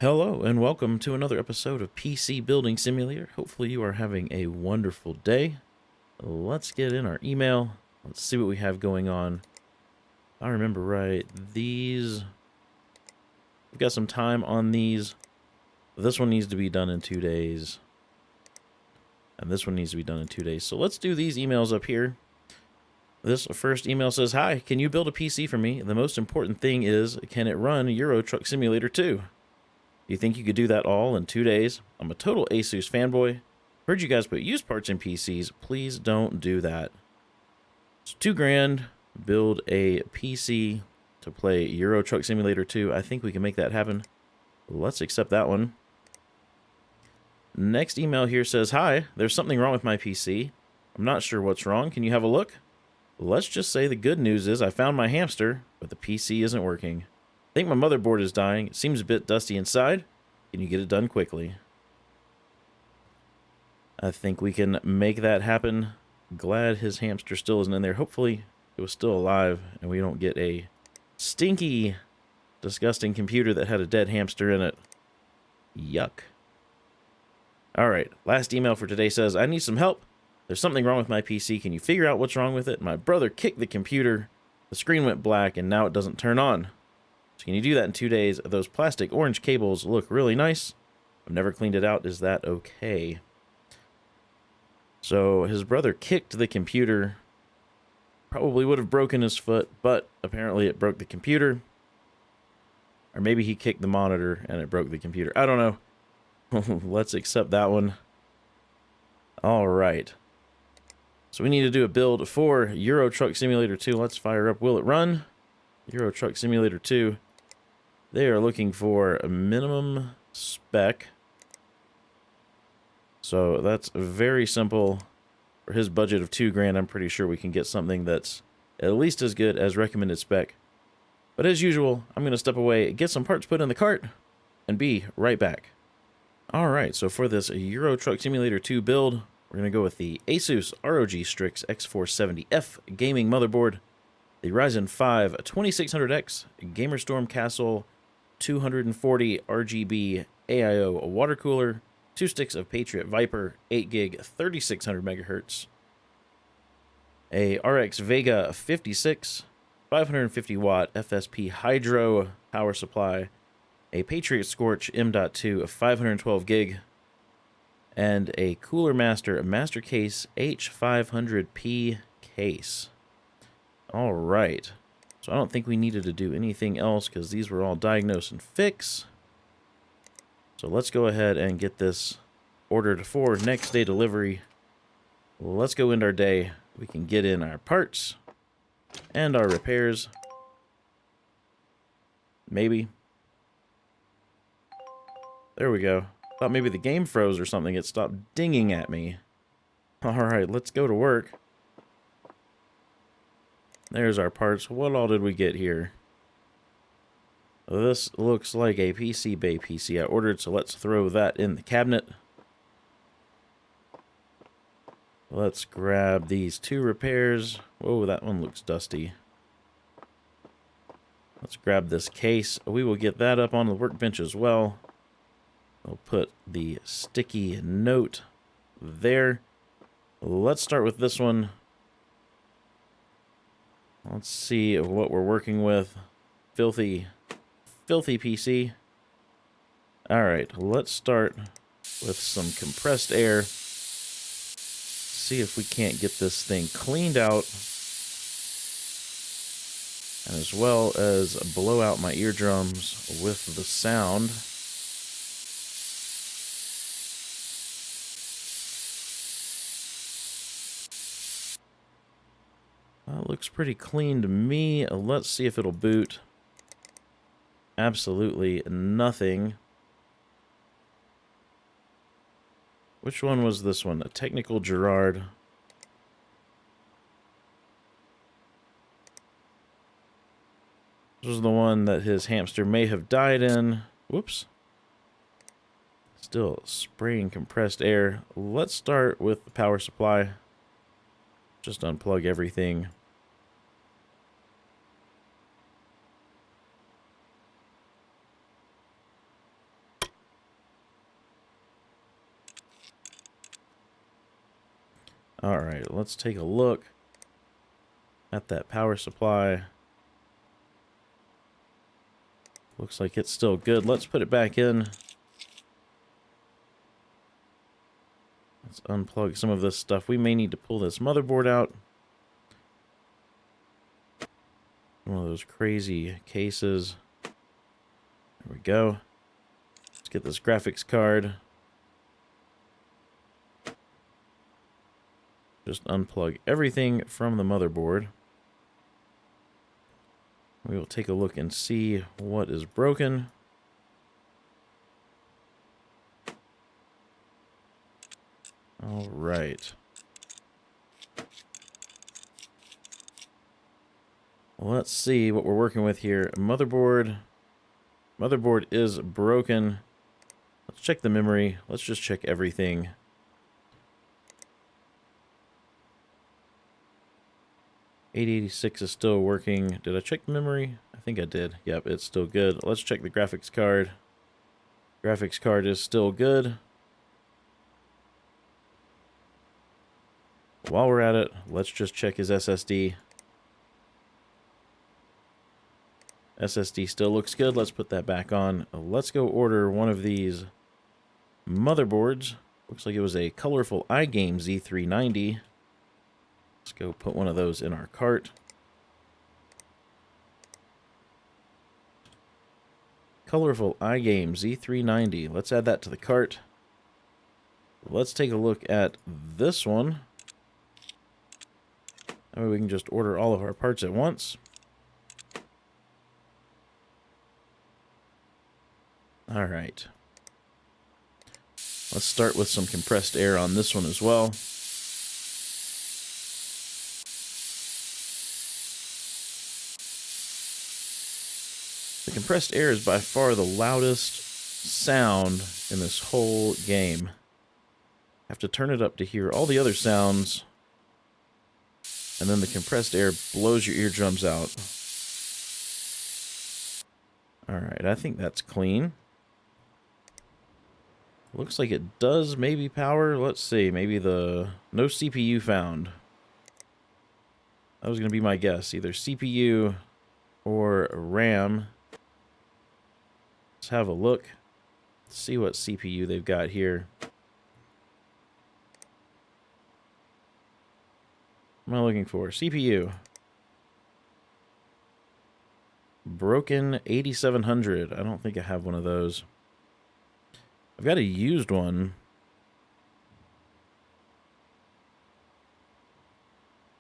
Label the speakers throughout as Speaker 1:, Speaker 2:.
Speaker 1: Hello and welcome to another episode of PC Building Simulator. Hopefully you are having a wonderful day. Let's get in our email. Let's see what we have going on. If I remember right, we've got some time on these. This one needs to be done in 2 days. And this one needs to be done in 2 days. So let's do these emails up here. This first email says, "Hi, can you build a PC for me? The most important thing is, can it run Euro Truck Simulator 2? Do you think you could do that all in 2 days? I'm a total Asus fanboy. Heard you guys put used parts in PCs. Please don't do that." It's $2,000. Build a PC to play Euro Truck Simulator 2. I think we can make that happen. Let's accept that one. Next email here says, "Hi, there's something wrong with my PC. I'm not sure what's wrong. Can you have a look? Let's just say the good news is I found my hamster, but the PC isn't working. I think my motherboard is dying. It seems a bit dusty inside. Can you get it done quickly?" I think we can make that happen. Glad his hamster still isn't in there. Hopefully it was still alive and we don't get a stinky, disgusting computer that had a dead hamster in it. Yuck. All right, last email for today says, "I need some help. There's something wrong with my PC. Can you figure out what's wrong with it? My brother kicked the computer. The screen went black and now it doesn't turn on. So can you do that in 2 days? Those plastic orange cables look really nice. I've never cleaned it out. Is that okay?" So his brother kicked the computer. Probably would have broken his foot, but apparently it broke the computer. Or maybe he kicked the monitor and it broke the computer. I don't know. Let's accept that one. All right. So we need to do a build for Euro Truck Simulator 2. Let's fire up Will It Run? Euro Truck Simulator 2. They are looking for a minimum spec. So that's very simple. For his budget of $2,000, I'm pretty sure we can get something that's at least as good as recommended spec. But as usual, I'm going to step away, get some parts put in the cart, and be right back. Alright, so for this Euro Truck Simulator 2 build, we're going to go with the Asus ROG Strix X470F gaming motherboard, the Ryzen 5 2600X Gamerstorm Castle 240 RGB AIO water cooler, 2 sticks of Patriot Viper 8 gig 3600 megahertz, a RX Vega 56 550 watt FSP Hydro power supply, a Patriot Scorch M.2 of 512 gig, and a Cooler Master Master Case H500P case. All right. So I don't think we needed to do anything else because these were all diagnose and fix. So let's go ahead and get this ordered for next day delivery. Let's go into our day. We can get in our parts and our repairs. Maybe. There we go. Thought maybe the game froze or something. It stopped dinging at me. Alright, let's go to work. There's our parts. What all did we get here? This looks like a PC Bay PC I ordered, so let's throw that in the cabinet. Let's grab these 2 repairs. Whoa, that one looks dusty. Let's grab this case. We will get that up on the workbench as well. We'll put the sticky note there. Let's start with this one. Let's see what we're working with. Filthy PC. Alright, let's start with some compressed air. See if we can't get this thing cleaned out. And as well as blow out my eardrums with the sound. That looks pretty clean to me. Let's see if it'll boot. Absolutely nothing. Which one was this one? A Technical Gerard. This was the one that his hamster may have died in. Whoops. Still spraying compressed air. Let's start with the power supply. Just unplug everything. All right, let's take a look at that power supply. Looks like it's still good. Let's put it back in. Let's unplug some of this stuff. We may need to pull this motherboard out. One of those crazy cases. There we go. Let's get this graphics card. Just unplug everything from the motherboard. We will take a look and see what is broken. All right. Let's see what we're working with here. Motherboard. Motherboard is broken. Let's check the memory. Let's just check everything. .8086 is still working. Did I check the memory? I think I did. Yep, it's still good. Let's check the graphics card. Graphics card is still good. While we're at it, let's just check his SSD. SSD still looks good. Let's put that back on. Let's go order one of these motherboards. Looks like it was a colorful iGame Z390. Let's go put one of those in our cart. Colorful iGame Z390. Let's add that to the cart. Let's take a look at this one. That way we can just order all of our parts at once. All right. Let's start with some compressed air on this one as well. The compressed air is by far the loudest sound in this whole game. I have to turn it up to hear all the other sounds, and then the compressed air blows your eardrums out. Alright, I think that's clean. Looks like it does maybe power. Let's see, maybe no CPU found. That was going to be my guess, either CPU or RAM. Let's have a look. Let's see what CPU they've got here. What am I looking for? CPU. Broken 8700. I don't think I have one of those. I've got a used one.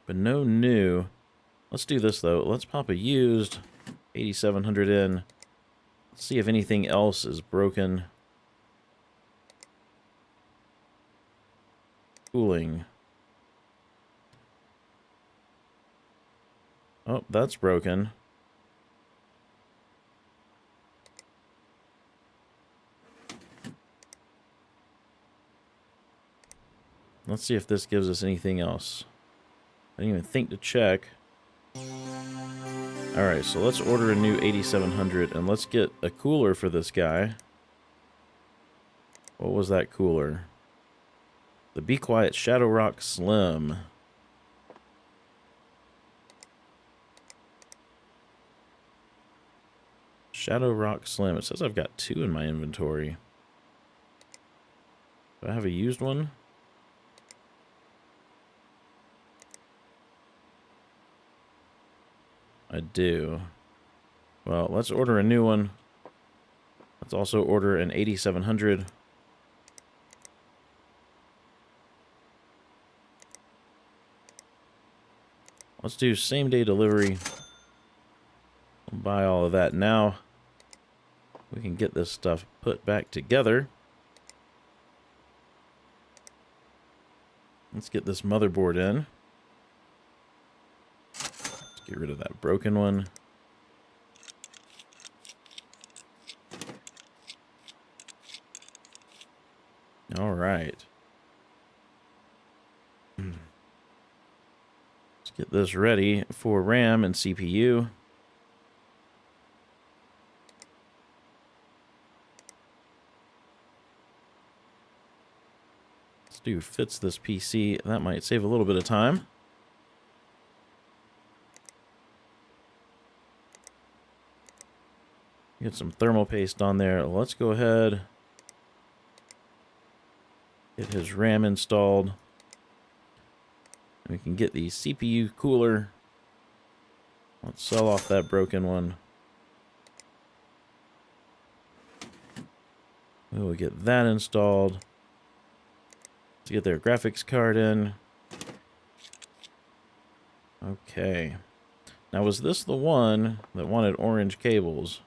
Speaker 1: But no new. Let's do this though. Let's pop a used 8700 in. Let's see if anything else is broken. Cooling. Oh, that's broken. Let's see if this gives us anything else. I didn't even think to check. Alright, so let's order a new 8700 and let's get a cooler for this guy. What was that cooler? The Be Quiet Shadow Rock Slim. Shadow Rock Slim. It says I've got two in my inventory. Do I have a used one? I do. Well, let's order a new one. Let's also order an 8700. Let's do same day delivery. We'll buy all of that now. We can get this stuff put back together. Let's get this motherboard in. Get rid of that broken one. All right. Let's get this ready for RAM and CPU. Let's do fits this PC. That might save a little bit of time. Get some thermal paste on there. Let's go ahead. Get his RAM installed. We can get the CPU cooler. Let's sell off that broken one. We will get that installed. Let's get their graphics card in. Okay. Now, was this the one that wanted orange cables?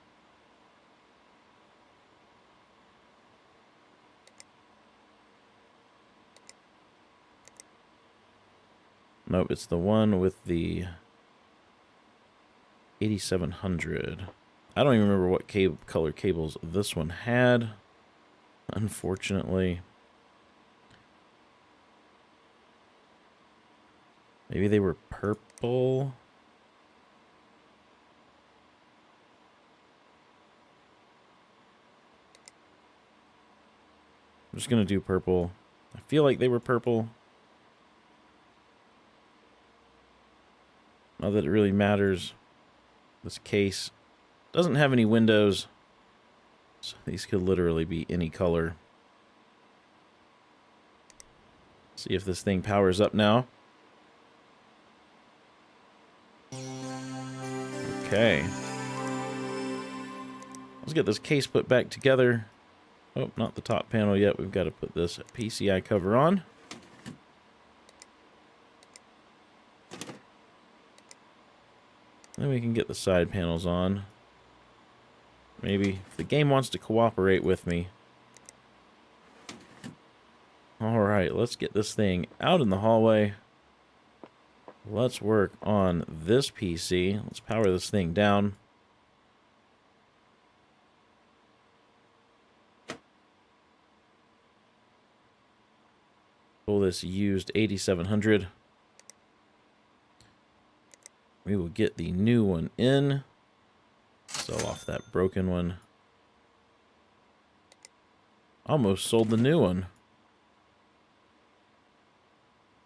Speaker 1: Nope, it's the one with the 8700. I don't even remember what color cables this one had, unfortunately. Maybe they were purple. I'm just going to do purple. I feel like they were purple. Not that it really matters. This case doesn't have any windows, so these could literally be any color. See if this thing powers up now. Okay. Let's get this case put back together. Oh, not the top panel yet. We've got to put this PCI cover on. Then we can get the side panels on. Maybe if the game wants to cooperate with me. Alright, let's get this thing out in the hallway. Let's work on this PC. Let's power this thing down. Pull this used 8700. We will get the new one in. Sell off that broken one. Almost sold the new one.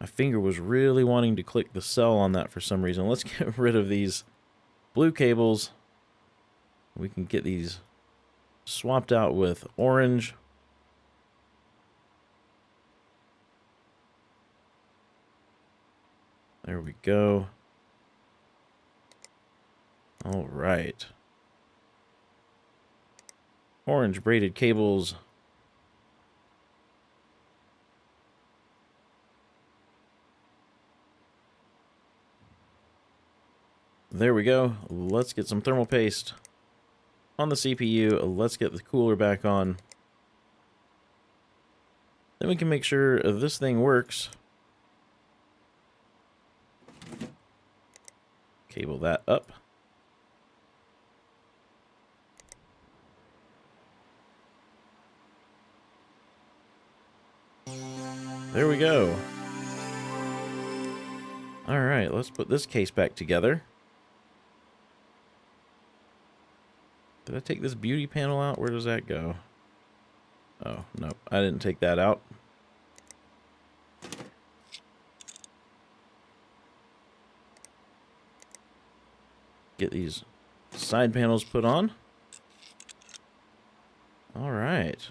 Speaker 1: My finger was really wanting to click the sell on that for some reason. Let's get rid of these blue cables. We can get these swapped out with orange. There we go. All right. Orange braided cables. There we go. Let's get some thermal paste on the CPU. Let's get the cooler back on. Then we can make sure this thing works. Cable that up. There we go. All right, let's put this case back together. Did I take this beauty panel out? Where does that go? Oh, no, I didn't take that out. Get these side panels put on. All right.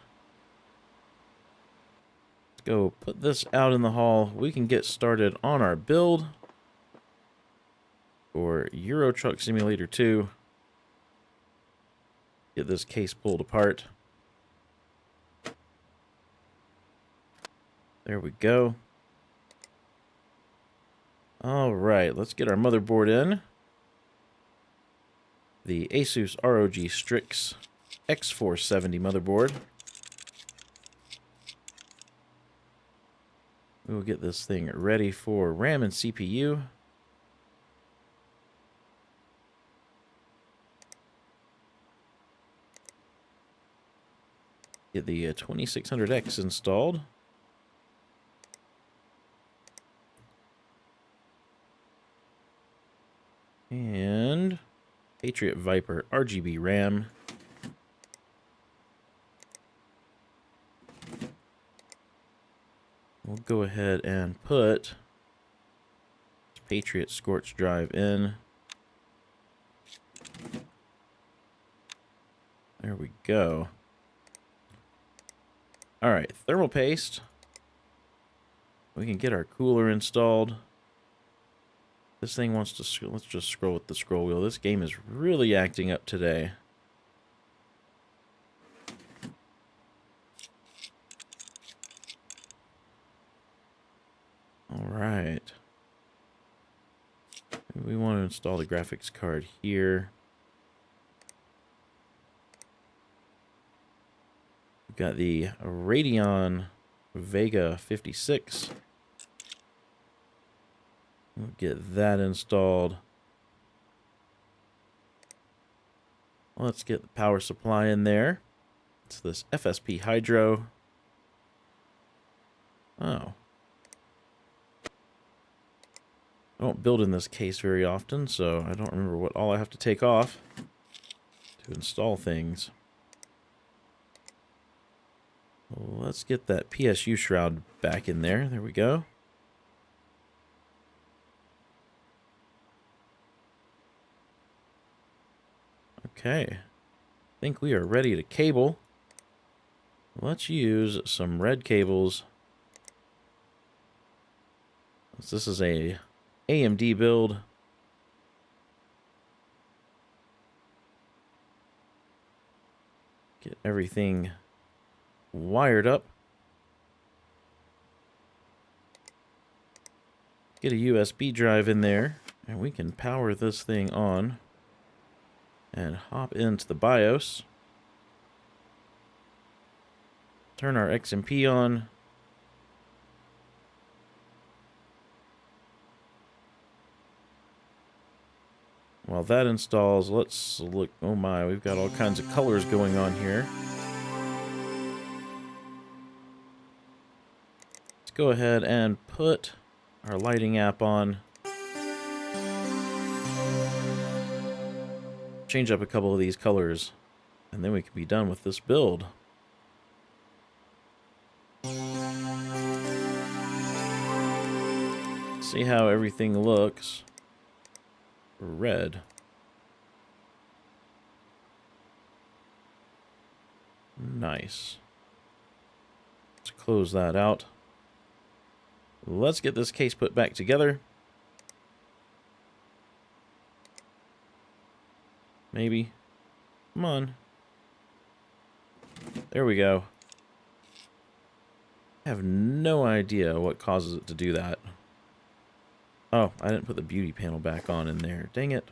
Speaker 1: Let's go put this out in the hall. We can get started on our build for Euro Truck Simulator 2. Get this case pulled apart. There we go. All right, let's get our motherboard in. The Asus ROG Strix X470 motherboard. We will get this thing ready for RAM and CPU. Get the 2600X installed. And Patriot Viper RGB RAM. we'll go ahead and put Patriot Scorch Drive in. There we go. Alright, thermal paste. We can get our cooler installed. This thing wants to... Let's just scroll with the scroll wheel. This game is really acting up today. Alright. We want to install the graphics card here. We've got the Radeon Vega 56. We'll get that installed. Let's get the power supply in there. It's this FSP Hydro. Oh. I don't build in this case very often, so I don't remember what all I have to take off to install things. Well, let's get that PSU shroud back in there. There we go. Okay. I think we are ready to cable. Let's use some red cables. This is a AMD build. Get everything wired up. Get a USB drive in there, and we can power this thing on and hop into the BIOS. Turn our XMP on. While that installs, let's look. Oh my, we've got all kinds of colors going on here. Let's go ahead and put our lighting app on. Change up a couple of these colors, and then we can be done with this build. See how everything looks. Red. Nice. Let's close that out. Let's get this case put back together. Maybe. Come on. There we go. I have no idea what causes it to do that. Oh, I didn't put the beauty panel back on in there. Dang it.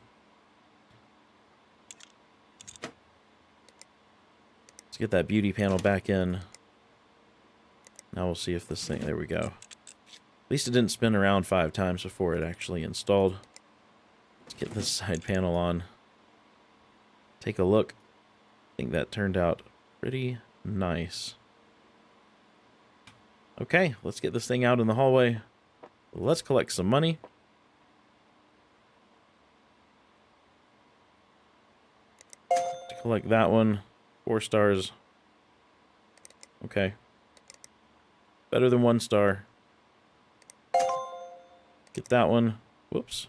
Speaker 1: Let's get that beauty panel back in. Now we'll see if this thing... There we go. At least it didn't spin around 5 times before it actually installed. Let's get this side panel on. Take a look. I think that turned out pretty nice. Okay, let's get this thing out in the hallway. Let's collect some money. To collect that one, 4 stars. Okay. Better than 1 star. Get that one. Whoops.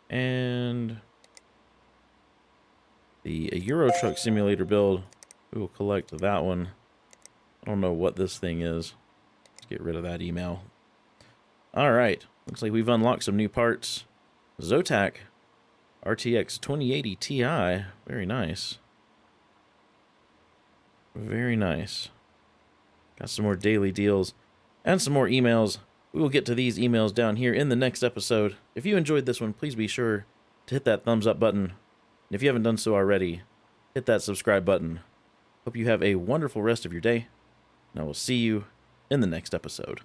Speaker 1: And the Euro Truck Simulator build. We will collect that one. I don't know what this thing is. Let's get rid of that email. Alright. Looks like we've unlocked some new parts. Zotac RTX 2080 Ti. Very nice. Very nice. Got some more daily deals and some more emails. We will get to these emails down here in the next episode. If you enjoyed this one, please be sure to hit that thumbs up button. And if you haven't done so already, hit that subscribe button. Hope you have a wonderful rest of your day. And I will see you in the next episode.